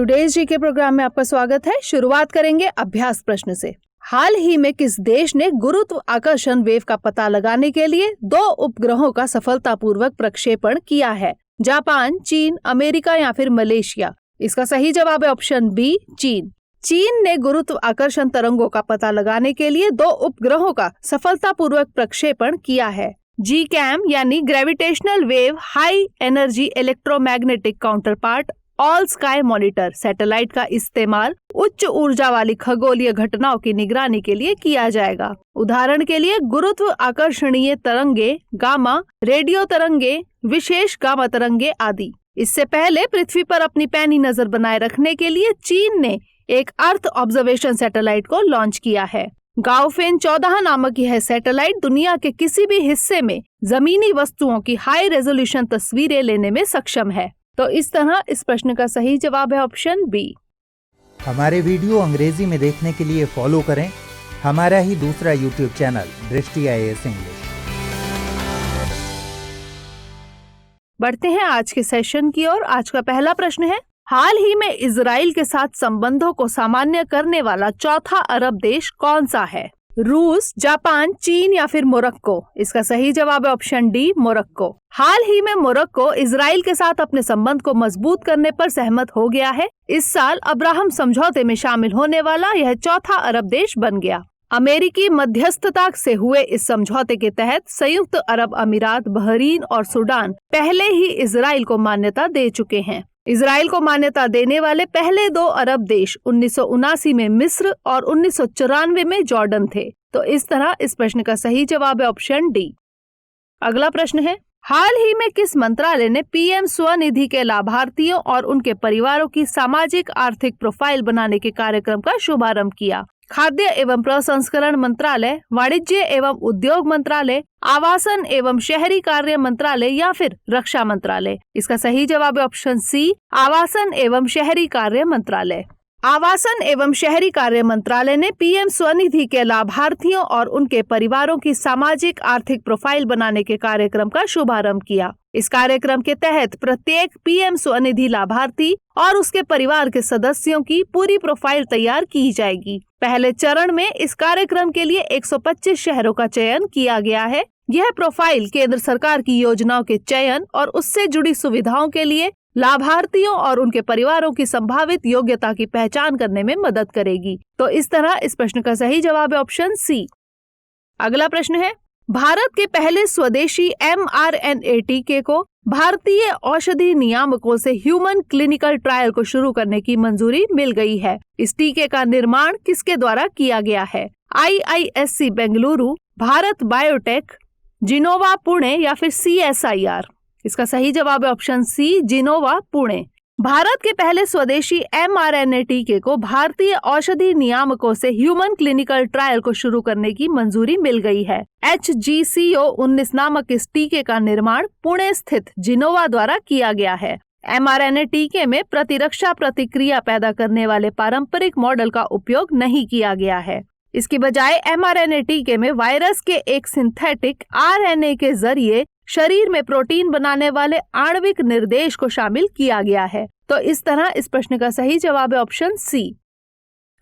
Today's GK programme में आपका स्वागत है। शुरुआत करेंगे अभ्यास प्रश्न से। हाल ही में किस देश ने गुरुत्व आकर्षण वेव का पता लगाने के लिए 2 उपग्रहों का सफलतापूर्वक प्रक्षेपण किया है? जापान, चीन, अमेरिका या फिर मलेशिया? इसका सही जवाब है ऑप्शन बी, चीन। चीन ने गुरुत्व आकर्षण तरंगों का पता लगाने के लिए 2 उपग्रहों का सफलतापूर्वक प्रक्षेपण किया है। GCAM यानी gravitational wave high energy electromagnetic counterpart all sky monitor satellite का इस्तेमाल उच्च ऊर्जा वाली खगोलीय घटनाओं की निगरानी के लिए किया जाएगा। उदाहरण के लिए गुरुत्व आकर्षणीय तरंगे, गामा, रेडियो तरंगे, विशेष गामा तरंगे आदि। इससे पहले पृथ्वी पर अपनी पैनी नजर बनाए रखने के लिए चीन ने एक अर्थ ऑब्जर्वेशन सैटेलाइट को लॉन्च किया है। गाओफेन 14 नामक यह सैटेलाइट दुनिया के किसी भी हिस्से में जमीनी वस्तुओं की हाई रेजोल्यूशन तस्वीरें लेने में सक्षम है। तो इस तरह इस प्रश्न का सही जवाब है ऑप्शन बी। हमारे वीडियो अंग्रेजी में देखने के लिए फॉलो करें हमारा ही दूसरा यूट्यूब चैनल दृष्टि IAS इंग्लिश। बढ़ते हैं आज के सेशन की ओर। आज का पहला प्रश्न है, हाल ही में इजराइल के साथ संबंधों को सामान्य करने वाला चौथा अरब देश कौन सा है? रूस, जापान, चीन या फिर मोरक्को? इसका सही जवाब है ऑप्शन डी, मोरक्को। हाल ही में मोरक्को इजराइल के साथ अपने संबंध को मजबूत करने पर सहमत हो गया है। इस साल अब्राहम समझौते में शामिल होने वाला यह चौथा अरब देश बन गया। अमेरिकी मध्यस्थता से हुए इस समझौते के तहत संयुक्त अरब अमीरात, बहरीन और सूडान पहले ही इजराइल को मान्यता दे चुके हैं। इजराइल को मान्यता देने वाले पहले 2 अरब देश 1979 में मिस्र और 1994 में जॉर्डन थे। तो इस तरह इस प्रश्न का सही जवाब है ऑप्शन डी। अगला प्रश्न है, हाल ही में किस मंत्रालय ने PM स्वनिधि के लाभार्थियों और उनके परिवारों की सामाजिक आर्थिक प्रोफाइल बनाने के कार्यक्रम का शुभारंभ किया? खाद्य एवं प्रसंस्करण मंत्रालय, वाणिज्य एवं उद्योग मंत्रालय, आवासन एवं शहरी कार्य मंत्रालय या फिर रक्षा मंत्रालय? इसका सही जवाब है ऑप्शन सी, आवासन एवं शहरी कार्य मंत्रालय। आवासन एवं शहरी कार्य मंत्रालय ने PM स्वनिधि के लाभार्थियों और उनके परिवारों की सामाजिक आर्थिक प्रोफाइल बनाने के कार्यक्रम का शुभारंभ किया। इस कार्यक्रम के तहत प्रत्येक PM स्वनिधि लाभार्थी और उसके परिवार के सदस्यों की पूरी प्रोफाइल तैयार की जाएगी। पहले चरण में इस कार्यक्रम के लिए 125 शहरों का चयन किया गया है। यह प्रोफाइल केंद्र सरकार की योजनाओं के चयन और उससे जुड़ी सुविधाओं के लिए लाभार्थियों और उनके परिवारों की संभावित योग्यता की पहचान करने में मदद करेगी। तो इस तरह इस प्रश्न का सही जवाब है ऑप्शन सी। अगला प्रश्न है, भारत के पहले स्वदेशी mRNA टीके को भारतीय औषधि नियामकों से ह्यूमन क्लिनिकल ट्रायल को शुरू करने की मंजूरी मिल गई है। इस टीके का निर्माण किसके द्वारा किया गया है? IISc बेंगलुरु, भारत बायोटेक, जिनोवा पुणे या फिर CSIR? इसका सही जवाब है ऑप्शन सी, जिनोवा पुणे। भारत के पहले स्वदेशी mRNA टीके को भारतीय औषधि नियामकों से ह्यूमन क्लिनिकल ट्रायल को शुरू करने की मंजूरी मिल गई है। HGCO19 नामक इस टीके का निर्माण पुणे स्थित जिनोवा द्वारा किया गया है। mRNA टीके में प्रतिरक्षा प्रतिक्रिया पैदा करने वाले पारंपरिक मॉडल का उपयोग नहीं किया गया है। इसकी बजाय mRNA टीके में वायरस के एक सिंथेटिक RNA के जरिए शरीर में प्रोटीन बनाने वाले आणविक निर्देश को शामिल किया गया है। तो इस तरह इस प्रश्न का सही जवाब है ऑप्शन सी।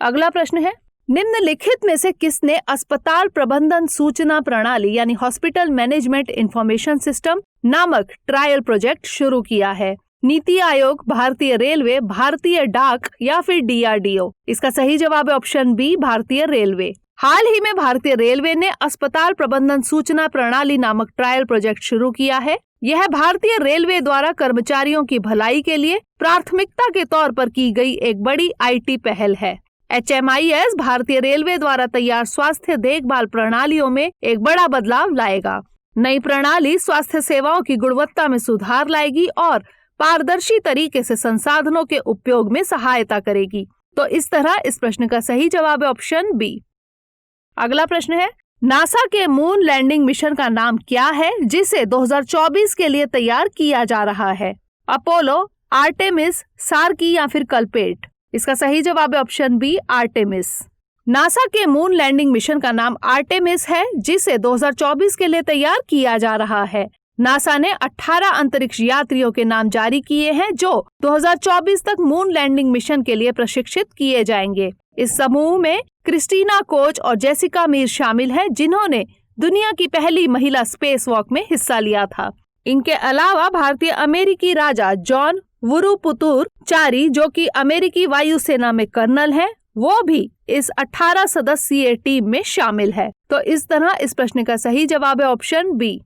अगला प्रश्न है, निम्नलिखित में से किसने अस्पताल प्रबंधन सूचना प्रणाली यानी हॉस्पिटल मैनेजमेंट इंफॉर्मेशन सिस्टम नामक ट्रायल प्रोजेक्ट शुरू किया है? नीति आयोग, भारतीय रेलवे, भारतीय डाक या फिर DRDO? इसका सही जवाब है ऑप्शन बी, भारतीय रेलवे। हाल ही में भारतीय रेलवे ने अस्पताल प्रबंधन सूचना प्रणाली नामक ट्रायल प्रोजेक्ट शुरू किया है। यह भारतीय रेलवे द्वारा कर्मचारियों की भलाई के लिए प्राथमिकता के तौर पर की गई एक बड़ी IT पहल है। HMIS भारतीय रेलवे द्वारा तैयार स्वास्थ्य देखभाल प्रणालियों में एक बड़ा बदलाव लाएगा। नई प्रणाली स्वास्थ्य सेवाओं की गुणवत्ता में सुधार लाएगी और पारदर्शी तरीके से संसाधनों के उपयोग में सहायता करेगी। तो इस तरह इस प्रश्न का सही जवाब है ऑप्शन बी। अगला प्रश्न है, नासा के मून लैंडिंग मिशन का नाम क्या है जिसे 2024 के लिए तैयार किया जा रहा है? अपोलो, आर्टेमिस, सार्की या फिर कल्पेट? इसका सही जवाब है ऑप्शन बी, आर्टेमिस। नासा के मून लैंडिंग मिशन का नाम आर्टेमिस है जिसे 2024 के लिए तैयार किया जा रहा है। नासा ने 18 अंतरिक्ष यात्रियों के नाम जारी किए हैं जो 2024 तक मून लैंडिंग मिशन के लिए प्रशिक्षित किए जाएंगे। इस समूह में क्रिस्टीना कोच और जेसिका मीर शामिल हैं, जिन्होंने दुनिया की पहली महिला स्पेस वॉक में हिस्सा लिया था। इनके अलावा भारतीय अमेरिकी राजा जॉन वुरुपुतुर चारी, जो कि अमेरिकी वायुसेना में कर्नल हैं, वो भी इस 18 सदस्यीय टीम में शामिल है। तो इस तरह इस प्रश्न का सही जवाब है ऑप्शन बी।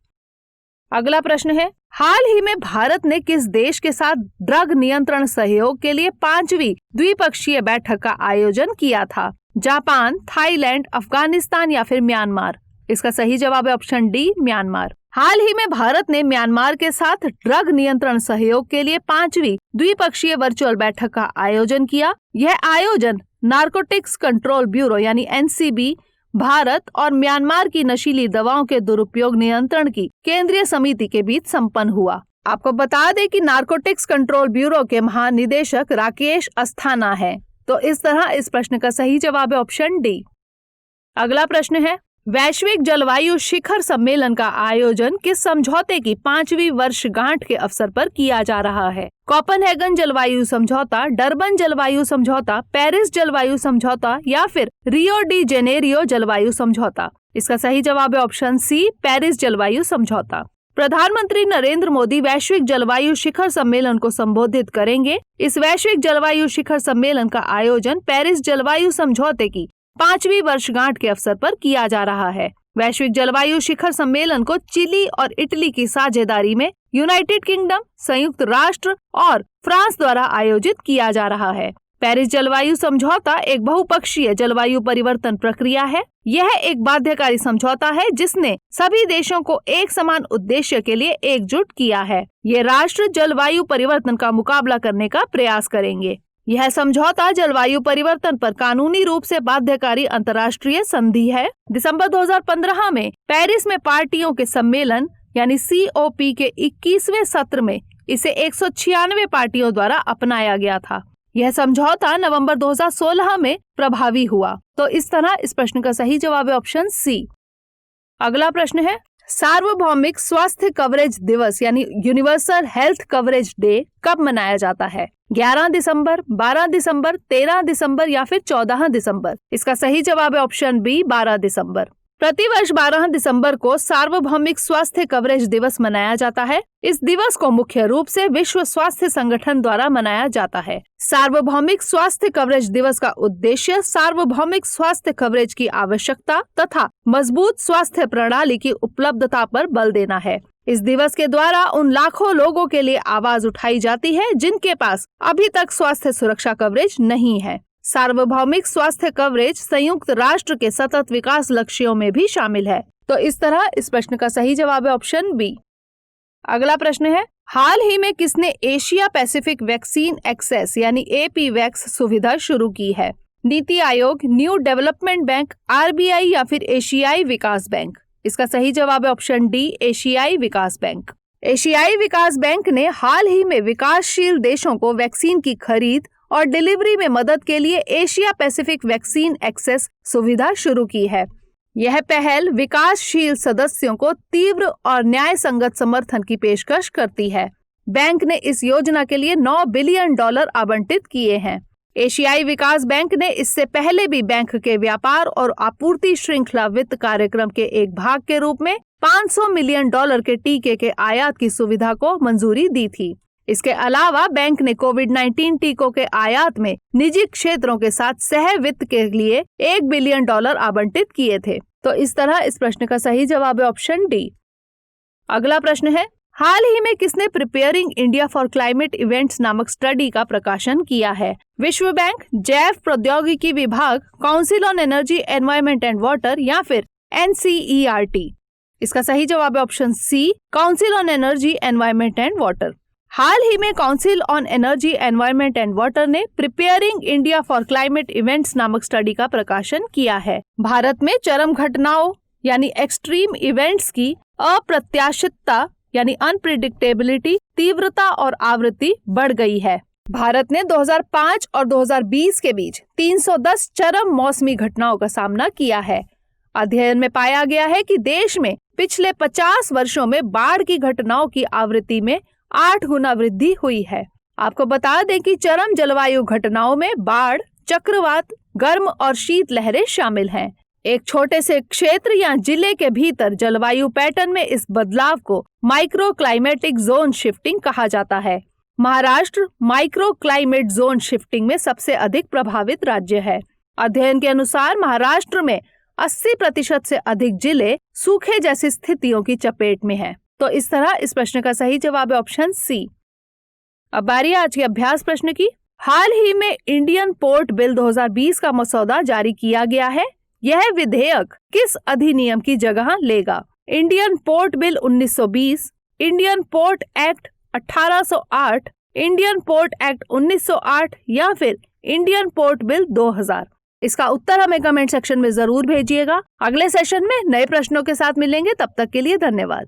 अगला प्रश्न है, हाल ही में भारत ने किस देश के साथ ड्रग नियंत्रण सहयोग के लिए 5वीं द्विपक्षीय बैठक का आयोजन किया था? जापान, थाईलैंड, अफगानिस्तान या फिर म्यांमार? इसका सही जवाब है ऑप्शन डी, म्यांमार। हाल ही में भारत ने म्यांमार के साथ ड्रग नियंत्रण सहयोग के लिए 5वीं द्विपक्षीय वर्चुअल बैठक का आयोजन किया। यह आयोजन नार्कोटिक्स कंट्रोल ब्यूरो यानी एनसीबी, भारत और म्यांमार की नशीली दवाओं के दुरुपयोग नियंत्रण की केंद्रीय समिति के बीच संपन्न हुआ। आपको बता दें कि नार्कोटिक्स कंट्रोल ब्यूरो के महानिदेशक राकेश अस्थाना है। तो इस तरह इस प्रश्न का सही जवाब है ऑप्शन डी। अगला प्रश्न है, वैश्विक जलवायु शिखर सम्मेलन का आयोजन किस समझौते की 5वीं वर्षगांठ के अवसर पर किया जा रहा है? कोपेनहेगन जलवायु समझौता, डरबन जलवायु समझौता, पेरिस जलवायु समझौता या फिर रियो डी जेनेरियो जलवायु समझौता? इसका सही जवाब है ऑप्शन सी, पेरिस जलवायु समझौता। प्रधानमंत्री नरेंद्र मोदी वैश्विक जलवायु शिखर सम्मेलन को संबोधित करेंगे। इस वैश्विक जलवायु शिखर सम्मेलन का आयोजन पेरिस जलवायु समझौते की 5वीं वर्षगांठ के अवसर पर किया जा रहा है। वैश्विक जलवायु शिखर सम्मेलन को चिली और इटली की साझेदारी में यूनाइटेड किंगडम, संयुक्त राष्ट्र और फ्रांस द्वारा आयोजित किया जा रहा है। पेरिस जलवायु समझौता एक बहुपक्षीय जलवायु परिवर्तन प्रक्रिया है। यह एक बाध्यकारी समझौता है जिसने सभी देशों को एक समान उद्देश्य के लिए एकजुट किया है। ये राष्ट्र जलवायु परिवर्तन का मुकाबला करने का प्रयास करेंगे। यह समझौता जलवायु परिवर्तन पर कानूनी रूप से बाध्यकारी अंतर्राष्ट्रीय संधि है। दिसंबर 2015 में पेरिस में पार्टियों के सम्मेलन यानी COP के 21वें सत्र में इसे 196 पार्टियों द्वारा अपनाया गया था। यह समझौता नवंबर 2016 में प्रभावी हुआ। तो इस तरह इस प्रश्न का सही जवाब है ऑप्शन सी। अगला प्रश्न है, सार्वभौमिक स्वास्थ्य कवरेज दिवस यानी यूनिवर्सल हेल्थ कवरेज डे कब मनाया जाता है? 11 दिसंबर, 12 दिसंबर, 13 दिसंबर या फिर 14 दिसंबर? इसका सही जवाब है ऑप्शन बी, 12 दिसंबर। प्रतिवर्ष 12 दिसंबर को सार्वभौमिक स्वास्थ्य कवरेज दिवस मनाया जाता है। इस दिवस को मुख्य रूप से विश्व स्वास्थ्य संगठन द्वारा मनाया जाता है। सार्वभौमिक स्वास्थ्य कवरेज दिवस का उद्देश्य सार्वभौमिक स्वास्थ्य कवरेज की आवश्यकता तथा मजबूत स्वास्थ्य प्रणाली की उपलब्धता पर बल देना है। इस दिवस के द्वारा उन लाखों लोगों के लिए आवाज उठाई जाती है जिनके पास अभी तक स्वास्थ्य सुरक्षा कवरेज नहीं है। सार्वभौमिक स्वास्थ्य कवरेज संयुक्त राष्ट्र के सतत विकास लक्ष्यों में भी शामिल है। तो इस तरह इस प्रश्न का सही जवाब है ऑप्शन बी। अगला प्रश्न है, हाल ही में किसने एशिया पैसिफिक वैक्सीन एक्सेस यानी APVAX सुविधा शुरू की है? NITI Aayog, new development bank, RBI या फिर एशियाई विकास बैंक? इसका सही जवाब है ऑप्शन डी, एशियाई विकास बैंक। एशियाई विकास बैंक ने हाल ही में विकासशील देशों को वैक्सीन की खरीद और डिलीवरी में मदद के लिए एशिया पैसिफिक वैक्सीन एक्सेस सुविधा शुरू की है। यह पहल विकासशील सदस्यों को तीव्र और न्याय संगत समर्थन की पेशकश करती है। बैंक ने इस योजना के लिए $9 बिलियन आवंटित किए हैं। एशियाई विकास बैंक ने इससे पहले भी बैंक के व्यापार और आपूर्ति श्रृंखला वित्त कार्यक्रम के एक भाग के रूप में $500 मिलियन के टीके के आयात की सुविधा को मंजूरी दी थी। इसके अलावा बैंक ने कोविड-19 टीकों के आयात में निजी क्षेत्रों के साथ सह वित्त के लिए $1 बिलियन आवंटित किए थे। तो इस तरह इस प्रश्न का सही जवाब है ऑप्शन डी। अगला प्रश्न है, हाल ही में किसने preparing India for climate events नामक स्टडी का प्रकाशन किया है? विश्व बैंक, जैव प्रौद्योगिकी विभाग, council on energy, environment and water या फिर NCERT? इसका सही जवाब है option C, council on energy, environment and water. हाल ही में council on energy, environment and water ने preparing India for climate events नामक स्टडी का प्रकाशन किया है। भारत में चरम घटनाओं यानी एक्सट्रीम इवेंट्स की अप्रत्याशितता यानी अनप्रिडिक्टेबिलिटी, तीव्रता और आवृत्ति बढ़ गई है। भारत ने 2005 और 2020 के बीच 310 चरम मौसमी घटनाओं का सामना किया है। अध्ययन में पाया गया है कि देश में पिछले 50 वर्षों में बाढ़ की घटनाओं की आवृत्ति में 8 गुना वृद्धि हुई है। आपको बता दें कि चरम जलवायु घटनाओं में बाढ़, चक्रवात, गर्म और शीत लहरें शामिल हैं। एक छोटे से क्षेत्र या जिले के भीतर जलवायु पैटर्न में इस बदलाव को माइक्रो क्लाइमेटिक जोन शिफ्टिंग कहा जाता है। Maharashtra micro climate zone shifting में सबसे अधिक प्रभावित राज्य है। अध्ययन के अनुसार महाराष्ट्र में 80% से अधिक जिले सूखे जैसी स्थितियों की चपेट में हैं। तो इस तरह इस प्रश्न का सही जवाब है ऑप्शन सी। अब बारी आज के अभ्यास प्रश्न की। हाल ही में इंडियन पोर्ट बिल 2020 का मसौदा जारी किया गया है। यह विधेयक किस अधिनियम की जगह लेगा? Indian port bill 1920, Indian port act 1808, Indian port act 1908 या फिर इंडियन पोर्ट बिल 2000? इसका उत्तर हमें कमेंट सेक्शन में जरूर भेजिएगा। अगले सेशन में नए प्रश्नों के साथ मिलेंगे, तब तक के लिए धन्यवाद।